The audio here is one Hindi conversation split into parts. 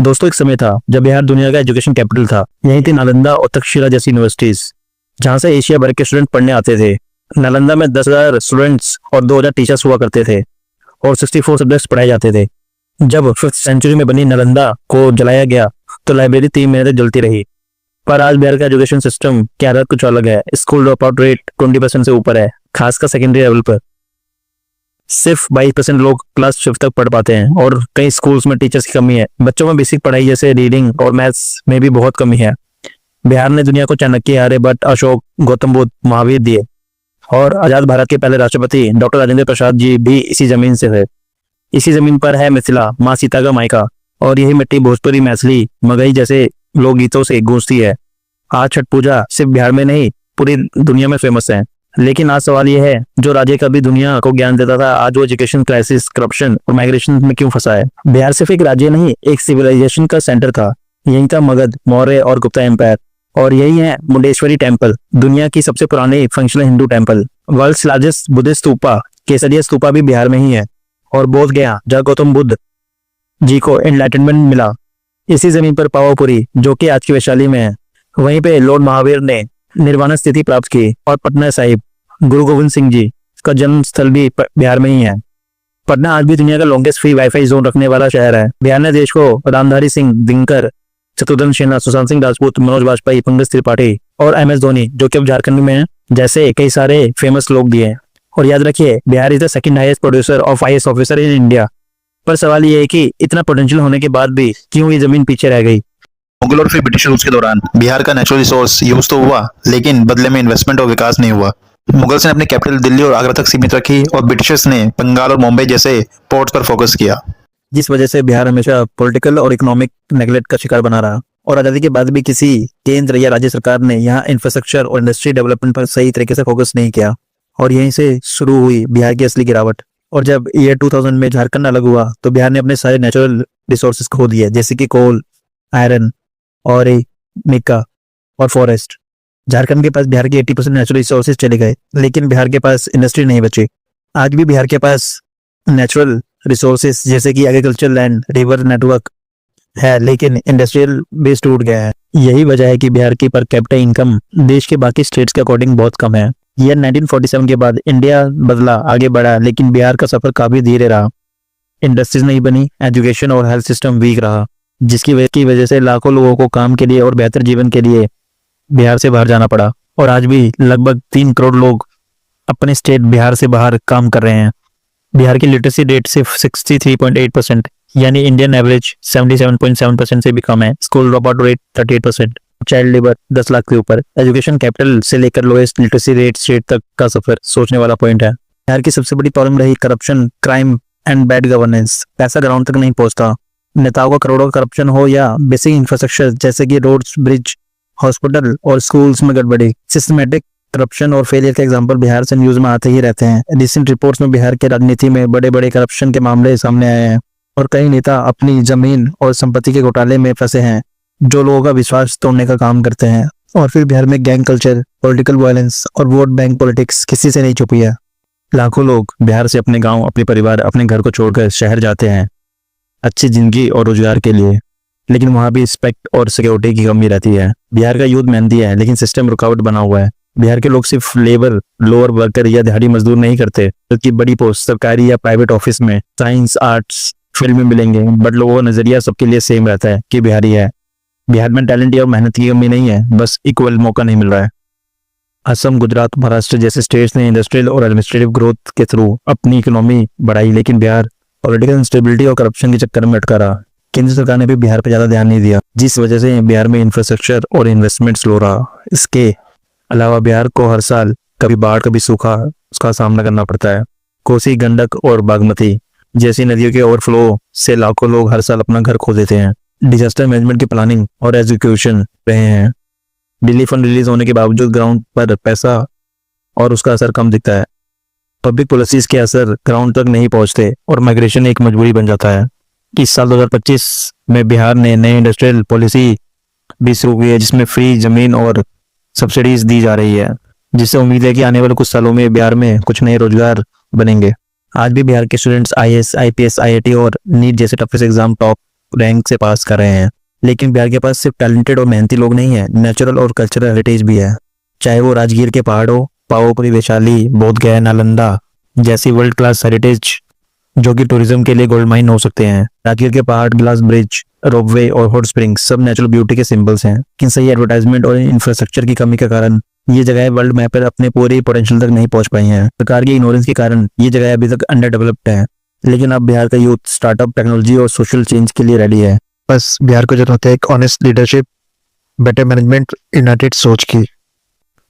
दोस्तों, एक समय था जब बिहार दुनिया का एजुकेशन कैपिटल था। यहीं थी नालंदा और तक्षशिला जैसी यूनिवर्सिटीज, जहां से एशिया भर के स्टूडेंट पढ़ने आते थे। नालंदा में 10,000 स्टूडेंट्स और 2,000 टीचर्स हुआ करते थे और 64 सब्जेक्ट्स पढ़ाए जाते थे। जब 5th सेंचुरी में बनी नालंदा को जलाया गया तो लाइब्रेरी 3 महीने तक जलती रही। पर आज बिहार का एजुकेशन सिस्टम की हालत कुछ अलग है। स्कूल ड्रॉप आउट रेट 20% से ऊपर है, खासकर सेकेंडरी लेवल पर। सिर्फ 22% लोग क्लास 5th तक पढ़ पाते हैं और कई स्कूल्स में टीचर्स की कमी है। बच्चों में बेसिक पढ़ाई जैसे रीडिंग और मैथ्स में भी बहुत कमी है। बिहार ने दुनिया को चाणक्य, आर्यभट्ट, अशोक, गौतम बुद्ध, महावीर दिए और आजाद भारत के पहले राष्ट्रपति डॉक्टर राजेंद्र प्रसाद जी भी इसी जमीन से थे। इसी जमीन पर है मिथिला, माँ सीता का मायका, और यही मिट्टी भोजपुरी, मैथिली, मगही जैसे लोकगीतों से गूंजती है। आज छठ पूजा सिर्फ बिहार में नहीं पूरी दुनिया में फेमस है। लेकिन आज सवाल यह है, जो राज्य कभी दुनिया को ज्ञान देता था, आज वो एजुकेशन क्राइसिस, करप्शन और माइग्रेशन में क्यों फंसा है? बिहार सिर्फ एक राज्य नहीं, एक सिविलाइजेशन का सेंटर था। यही था मगध, मौर्य और गुप्ता एम्पायर, और यही है मुंडेश्वरी टेम्पल, दुनिया की सबसे पुरानी functional Hindu temple. World's largest Buddhist stupa, Kesariya stupa भी बिहार में ही है। और बोध गया, जहाँ गौतम बुद्ध जी को एनलाइटनमेंट मिला, इसी जमीन पर पावापुरी, जो कि आज की वैशाली में है, वहीं पे लॉर्ड महावीर ने निर्वाण स्थिति प्राप्त की। और पटना साहिब, गुरु गोविंद सिंह जी का जन्म स्थल भी बिहार में ही है। पटना आज भी दुनिया का लॉन्गेस्ट फ्री वाईफाई जोन रखने वाला शहर है। बिहार ने देश को रामधारी सिंह दिनकर, शत्रुघ्न सिन्हा, सुशांत सिंह राजपूत, मनोज वाजपेयी, पंकज त्रिपाठी और MS धोनी, जो कि अब झारखंड में है, जैसे कई सारे फेमस लोग दिए। और याद रखिए, Bihar is the second highest producer of IAS officer in India. पर सवाल ये है कि इतना पोटेंशियल होने के बाद भी क्यों ये जमीन पीछे रह गई? मुगल और फिर ब्रिटिश रूल्स के दौरान बिहार का नेचुरल रिसोर्स यूज तो हुआ, लेकिन बदले में इन्वेस्टमेंट और विकास नहीं हुआ। मुगल्स ने अपनी कैपिटल दिल्ली और आगरा तक सीमित रखी और ब्रिटिशर्स ने बंगाल और मुंबई जैसे पोर्ट्स पर फोकस किया, जिस वजह से बिहार हमेशा पॉलिटिकल और इकोनॉमिक नेगलेक्ट का शिकार बना रहा। और आजादी के बाद भी किसी केंद्र या राज्य सरकार ने यहाँ इंफ्रास्ट्रक्चर और इंडस्ट्री डेवलपमेंट पर सही तरीके से फोकस नहीं किया, और यहीं से शुरू हुई बिहार की असली गिरावट। और जब ईयर 2000 में झारखंड अलग हुआ तो बिहार ने अपने सारे नेचुरल रिसोर्सेज खो दिए, जैसे कि कोल, आयरन और मिका और फॉरेस्ट। झारखंड के पास बिहार के 80% नेचुरल रिसोर्सेज चले गए, लेकिन बिहार के पास इंडस्ट्री नहीं बची। आज भी बिहार के पास नेचुरल रिसोर्सेज जैसे कि एग्रीकल्चर लैंड, रिवर नेटवर्क है, लेकिन इंडस्ट्रियल बेस टूट गया है। यही वजह है कि बिहार की पर कैपिटा इनकम देश के बाकी स्टेट्स के अकॉर्डिंग बहुत कम है। ईयर 1947 के बाद इंडिया बदला, आगे बढ़ा, लेकिन बिहार का सफर काफी धीरे रहा। इंडस्ट्रीज नहीं बनी, एजुकेशन और हेल्थ सिस्टम वीक रहा, जिसकी वजह से लाखों लोगों को काम के लिए और बेहतर जीवन के लिए बिहार से बाहर जाना पड़ा। और आज भी लगभग 3 करोड़ लोग अपने स्टेट बिहार से बाहर काम कर रहे हैं। बिहार की लिटरेसी रेट सिर्फ 63.8%, यानी इंडियन एवरेज 77.7% से भी कम है। School drop out rate 38%, child labour 10 lakh के ऊपर। एजुकेशन कैपिटल से लेकर लोएस्ट लिटरेसी रेट स्टेट तक का सफर सोचने वाला पॉइंट है। बिहार की सबसे बड़ी प्रॉब्लम रही corruption, crime and bad governance. पैसा ग्राउंड तक नहीं पहुंचता। नेताओं का करोड़ों का करप्शन हो या बेसिक इंफ्रास्ट्रक्चर जैसे कि रोड्स, ब्रिज, हॉस्पिटल और स्कूल्स में गड़बड़ी। सिस्टमेटिक करप्शन और फेलियर के एग्जांपल बिहार से न्यूज में आते ही रहते हैं। रिसेंट रिपोर्ट्स में बिहार के राजनीति में बड़े बड़े करप्शन के मामले सामने आए हैं और कई नेता अपनी जमीन और संपत्ति के घोटाले में फंसे हैं, जो लोगों का विश्वास तोड़ने का काम करते हैं। और फिर बिहार में गैंग कल्चर, पॉलिटिकल वायलेंस और वोट बैंक पॉलिटिक्स किसी से नहीं छुपी है। लाखों लोग बिहार से अपने गांव, अपने परिवार, अपने घर को छोड़कर शहर जाते हैं अच्छी जिंदगी और रोजगार के लिए, लेकिन वहां भी रिस्पेक्ट और सिक्योरिटी की कमी रहती है। बिहार का यूथ मेहनती है, लेकिन सिस्टम रुकावट बना हुआ है। बिहार के लोग सिर्फ लेबर, लोअर वर्कर या दिहाड़ी मजदूर नहीं करते, बल्कि बड़ी पोस्ट सरकारी या प्राइवेट ऑफिस में, साइंस, आर्ट्स फील्ड में मिलेंगे। बट लोगों का नजरिया सबके लिए सेम रहता है कि बिहारी है। बिहार में टैलेंट या मेहनत की कमी नहीं है, बस इक्वल मौका नहीं मिल रहा है। असम, गुजरात, महाराष्ट्र जैसे स्टेट्स ने इंडस्ट्रियल और एडमिनिस्ट्रेटिव ग्रोथ के थ्रू अपनी इकोनॉमी बढ़ाई, लेकिन बिहार पॉलिटिकल इंस्टेबिलिटी और करप्शन के चक्कर में अटका रहा। केंद्र सरकार ने भी बिहार पर ज्यादा ध्यान नहीं दिया, जिस वजह से बिहार में इंफ्रास्ट्रक्चर और इन्वेस्टमेंट स्लो रहा। इसके अलावा बिहार को हर साल कभी बाढ़, कभी सूखा उसका सामना करना पड़ता है। कोसी, गंडक और बागमती जैसी नदियों के ओवरफ्लो से लाखों लोग हर साल अपना घर खो देते हैं। डिजास्टर मैनेजमेंट की प्लानिंग और एग्जीक्यूशन रहे हैं। दिल्ली फंड रिलीज होने के बावजूद ग्राउंड पर पैसा और उसका असर कम दिखता है। पब्लिक पॉलिसीज के असर ग्राउंड तक नहीं पहुंचते और माइग्रेशन एक मजबूरी बन जाता है। इस साल 2025 में बिहार ने नई इंडस्ट्रियल पॉलिसी भी शुरू की है, जिसमें फ्री जमीन और सब्सिडीज दी जा रही है, जिससे उम्मीद है कि आने वाले कुछ सालों में बिहार में कुछ नए रोजगार बनेंगे। आज भी बिहार के स्टूडेंट्स IAS, IPS, IIT और नीट जैसे टफेस्ट एग्जाम टॉप रैंक से पास कर रहे हैं। लेकिन बिहार के पास सिर्फ टैलेंटेड और मेहनती लोग नहीं है, नेचुरल और कल्चरल हेरिटेज भी है। चाहे वो राजगीर के पहाड़ हो, पावापुरी, वैशाली, बोधगया, नालंदा जैसी वर्ल्ड क्लास हेरिटेज जो कि टूरिज्म के लिए गोल्ड माइन हो सकते हैं। राजगीर के पहाड़, ग्लास ब्रिज, रोपवे और हॉट स्प्रिंग्स सब नेचुरल ब्यूटी के सिंबल्स हैं। लेकिन सही एडवर्टाइजमेंट और इंफ्रास्ट्रक्चर की कमी के कारण ये जगह वर्ल्ड मैप पर अपने पूरे पोटेंशियल तक नहीं पहुंच पाई हैं। सरकार की इग्नोरेंस के कारण ये जगह अभी तक अंडर डेवलप्ड है। लेकिन अब बिहार का यूथ स्टार्टअप, टेक्नोलॉजी और सोशल चेंज के लिए रेडी है। बस बिहार को जरूरत है एक honest leadership, better management, United सोच की।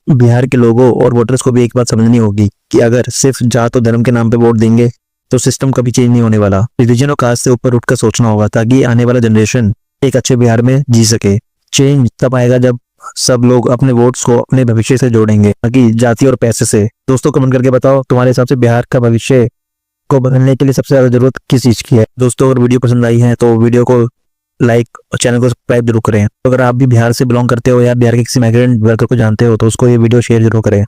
बिहार के लोगों और वोटर्स को भी एक बात समझनी होगी कि अगर सिर्फ जात और धर्म के नाम पे वोट देंगे तो सिस्टम कभी चेंज नहीं होने वाला। रिलीजन और कास्ट से ऊपर उठकर सोचना होगा ताकि आने वाला जनरेशन एक अच्छे बिहार में जी सके। चेंज तब आएगा जब सब लोग अपने वोट्स को अपने भविष्य से जोड़ेंगे, ताकि जाति और पैसे से। दोस्तों कमेंट करके बताओ तुम्हारे हिसाब से बिहार का भविष्य को बदलने के लिए सबसे ज्यादा जरूरत किस चीज की है। दोस्तों अगर वीडियो पसंद आई है तो वीडियो को लाइक और चैनल को सब्सक्राइब जरूर करें। अगर आप भी बिहार से बिलोंग करते हो या बिहार के किसी माइग्रेंट वर्कर को जानते हो तो उसको ये वीडियो शेयर जरूर करें।